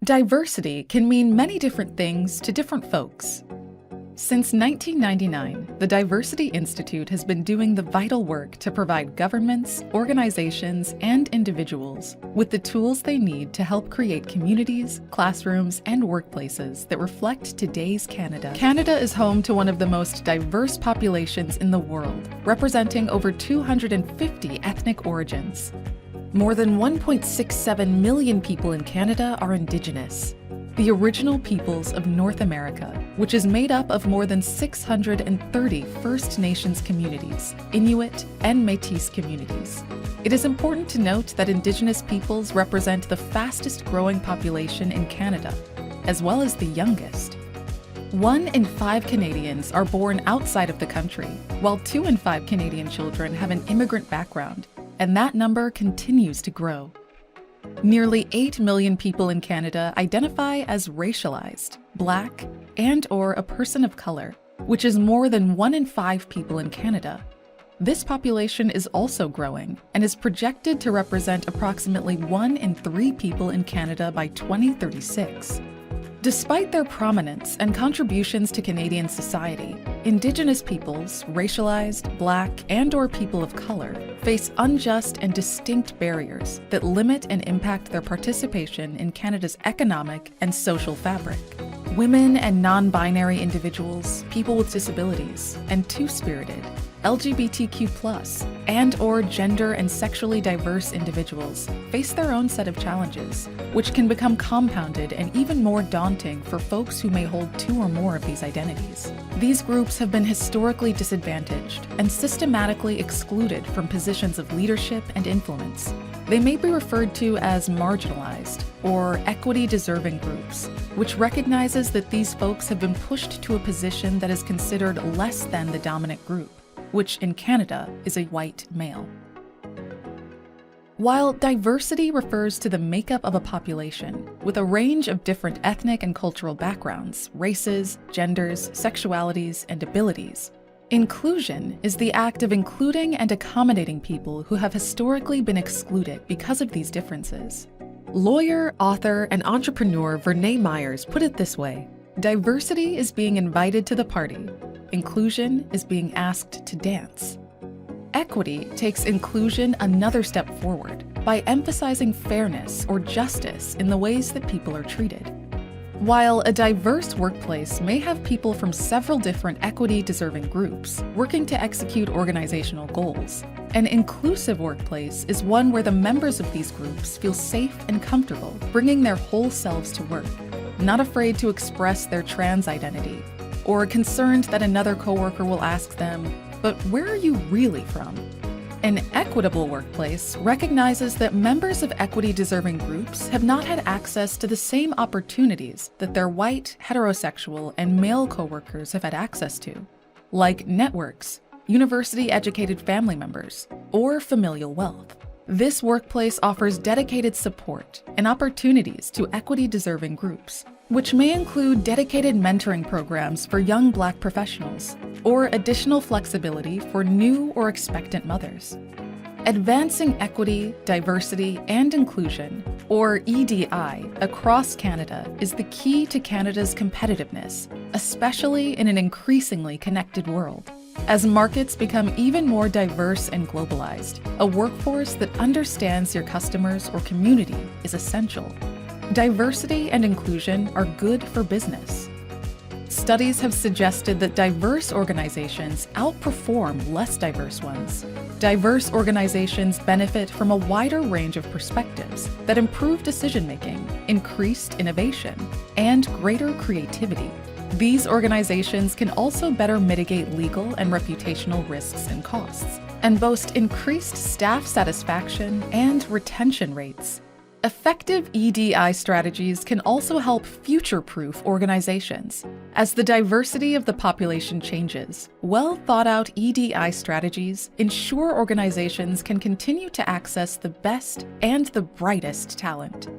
Diversity can mean many different things to different folks. Since 1999, the Diversity Institute has been doing the vital work to provide governments, organizations, and individuals with the tools they need to help create communities, classrooms, and workplaces that reflect today's Canada. Canada is home to one of the most diverse populations in the world, representing over 250 ethnic origins. More than 1.67 million people in Canada are Indigenous, the original peoples of North America, which is made up of more than 630 First Nations communities, Inuit, and Métis communities. It is important to note that Indigenous peoples represent the fastest growing population in Canada, as well as the youngest. 1 in 5 Canadians are born outside of the country, while 2 in 5 Canadian children have an immigrant background, and that number continues to grow. Nearly 8 million people in Canada identify as racialized, Black, and/or a person of color, which is more than 1 in 5 people in Canada. This population is also growing and is projected to represent approximately 1 in 3 people in Canada by 2036. Despite their prominence and contributions to Canadian society, Indigenous peoples, racialized, Black, and/or people of color face unjust and distinct barriers that limit and impact their participation in Canada's economic and social fabric. Women and non-binary individuals, people with disabilities, and two-spirited, LGBTQ+, and/or gender and sexually diverse individuals face their own set of challenges, which can become compounded and even more daunting for folks who may hold 2 or more of these identities. These groups have been historically disadvantaged and systematically excluded from positions of leadership and influence. They may be referred to as marginalized or equity-deserving groups, which recognizes that these folks have been pushed to a position that is considered less than the dominant group, which in Canada is a white male. While diversity refers to the makeup of a population with a range of different ethnic and cultural backgrounds, races, genders, sexualities, and abilities, inclusion is the act of including and accommodating people who have historically been excluded because of these differences. Lawyer, author, and entrepreneur Vernee Myers put it this way: diversity is being invited to the party. Inclusion is being asked to dance. Equity takes inclusion another step forward by emphasizing fairness or justice in the ways that people are treated. While a diverse workplace may have people from several different equity-deserving groups working to execute organizational goals, an inclusive workplace is one where the members of these groups feel safe and comfortable bringing their whole selves to work, not afraid to express their trans identity, or concerned that another coworker will ask them, "But where are you really from?" An equitable workplace recognizes that members of equity-deserving groups have not had access to the same opportunities that their white, heterosexual, and male coworkers have had access to, like networks, university-educated family members, or familial wealth. This workplace offers dedicated support and opportunities to equity-deserving groups, which may include dedicated mentoring programs for young Black professionals, or additional flexibility for new or expectant mothers. Advancing equity, diversity, and inclusion, or EDI, across Canada is the key to Canada's competitiveness, especially in an increasingly connected world. As markets become even more diverse and globalized, a workforce that understands your customers or community is essential. Diversity and inclusion are good for business. Studies have suggested that diverse organizations outperform less diverse ones. Diverse organizations benefit from a wider range of perspectives that improve decision-making, increased innovation, and greater creativity. These organizations can also better mitigate legal and reputational risks and costs, and boast increased staff satisfaction and retention rates. Effective EDI strategies can also help future-proof organizations. As the diversity of the population changes, well-thought-out EDI strategies ensure organizations can continue to access the best and the brightest talent.